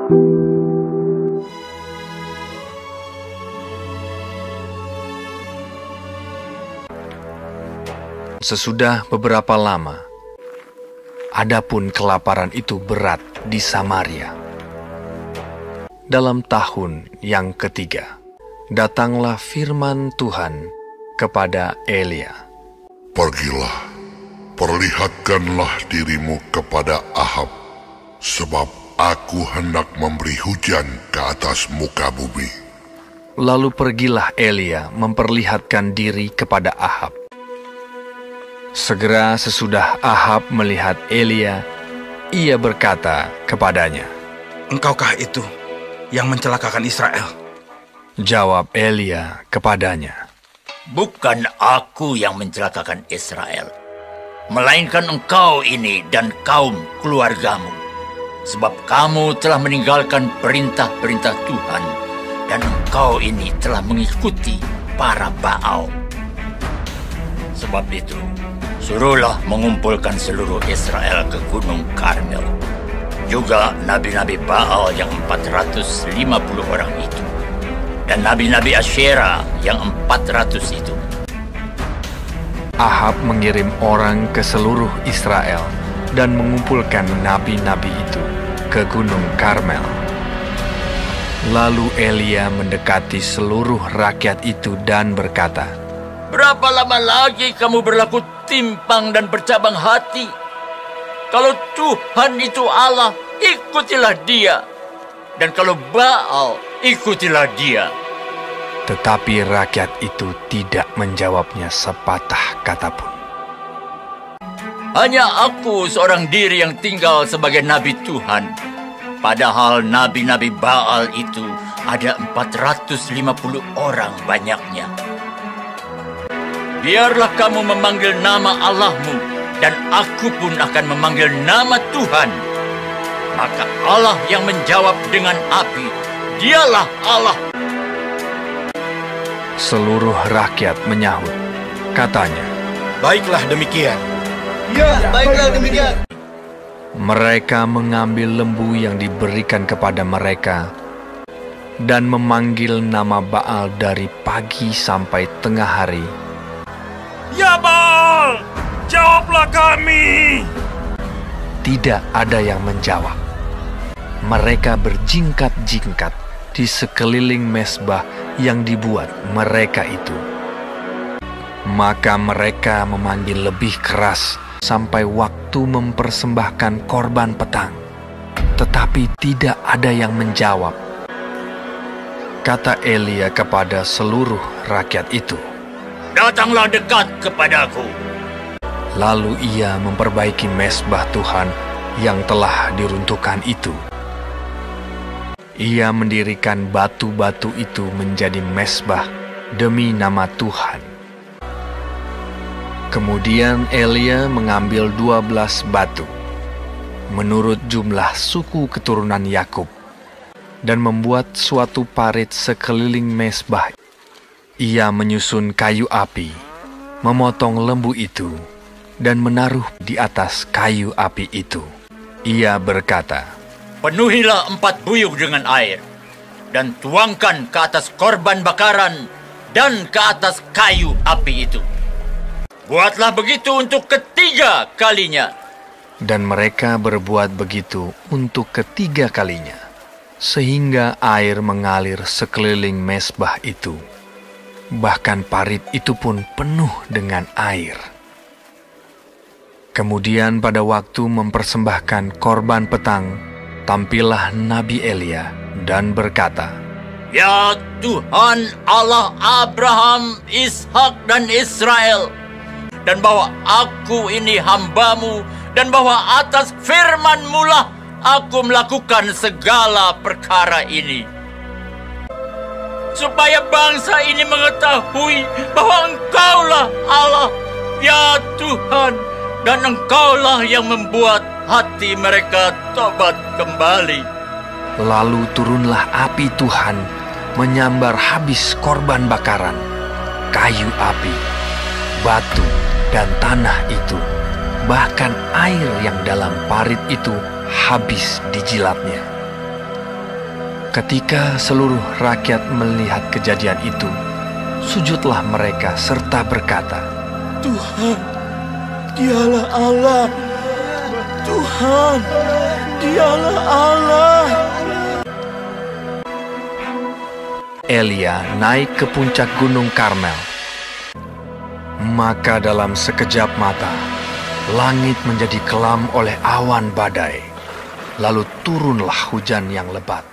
Sesudah beberapa lama, adapun kelaparan itu berat di Samaria. Dalam tahun yang ketiga, datanglah firman Tuhan kepada Elia. Pergilah, perlihatkanlah dirimu kepada Ahab, sebab aku hendak memberi hujan ke atas muka bumi. Lalu pergilah Elia memperlihatkan diri kepada Ahab. Segera sesudah Ahab melihat Elia, ia berkata kepadanya, "Engkaukah itu yang mencelakakan Israel?" Jawab Elia kepadanya, "Bukan aku yang mencelakakan Israel, melainkan engkau ini dan kaum keluargamu. Sebab kamu telah meninggalkan perintah-perintah Tuhan, dan engkau ini telah mengikuti para Baal. Sebab itu, suruhlah mengumpulkan seluruh Israel ke Gunung Karmel. Juga nabi-nabi Baal yang 450 orang itu, dan nabi-nabi Asyera yang 400 itu." Ahab mengirim orang ke seluruh Israel dan mengumpulkan nabi-nabi itu ke Gunung Karmel. Lalu Elia mendekati seluruh rakyat itu dan berkata, "Berapa lama lagi kamu berlaku timpang dan bercabang hati? Kalau Tuhan itu Allah, ikutilah Dia. Dan kalau Baal, ikutilah dia." Tetapi rakyat itu tidak menjawabnya sepatah kata pun. "Hanya aku seorang diri yang tinggal sebagai nabi Tuhan. Padahal nabi-nabi Baal itu ada 450 orang banyaknya. Biarlah kamu memanggil nama Allahmu, dan aku pun akan memanggil nama Tuhan. Maka Allah yang menjawab dengan api, Dialah Allah." Seluruh rakyat menyahut, katanya, "Baiklah demikian." Ya, baiklah demikian. Mereka mengambil lembu yang diberikan kepada mereka dan memanggil nama Baal dari pagi sampai tengah hari. "Ya Baal, jawablah kami!" Tidak ada yang menjawab. Mereka berjingkat-jingkat di sekeliling mezbah yang dibuat mereka itu. Maka mereka memanggil lebih keras sampai waktu mempersembahkan korban petang. Tetapi tidak ada yang menjawab. Kata Elia kepada seluruh rakyat itu, "Datanglah dekat kepadaku." Lalu ia memperbaiki mezbah Tuhan yang telah diruntuhkan itu. Ia mendirikan batu-batu itu menjadi mezbah demi nama Tuhan. Kemudian Elia mengambil 12 batu, menurut jumlah suku keturunan Yakub, dan membuat suatu parit sekeliling mezbah. Ia menyusun kayu api, memotong lembu itu, dan menaruh di atas kayu api itu. Ia berkata, "Penuhilah 4 buyung dengan air, dan tuangkan ke atas korban bakaran dan ke atas kayu api itu. Buatlah begitu untuk ketiga kalinya." Dan mereka berbuat begitu untuk ketiga kalinya, sehingga air mengalir sekeliling mezbah itu. Bahkan parit itu pun penuh dengan air. Kemudian pada waktu mempersembahkan korban petang, tampillah Nabi Elia dan berkata, "Ya Tuhan Allah Abraham, Ishak dan Israel, dan bahwa aku ini hamba-Mu, dan bahwa atas firman-Mu lah aku melakukan segala perkara ini, supaya bangsa ini mengetahui bahwa Engkaulah Allah, ya Tuhan, dan Engkaulah yang membuat hati mereka tobat kembali." Lalu turunlah api Tuhan menyambar habis korban bakaran, kayu api, batu, dan tanah itu. Bahkan air yang dalam parit itu habis dijilatnya. Ketika seluruh rakyat melihat kejadian itu, sujudlah mereka serta berkata, Tuhan, Dialah Allah. Tuhan, Dialah Allah. Elia naik ke puncak gunung Karmel. Maka dalam sekejap mata, langit menjadi kelam oleh awan badai. Lalu turunlah hujan yang lebat.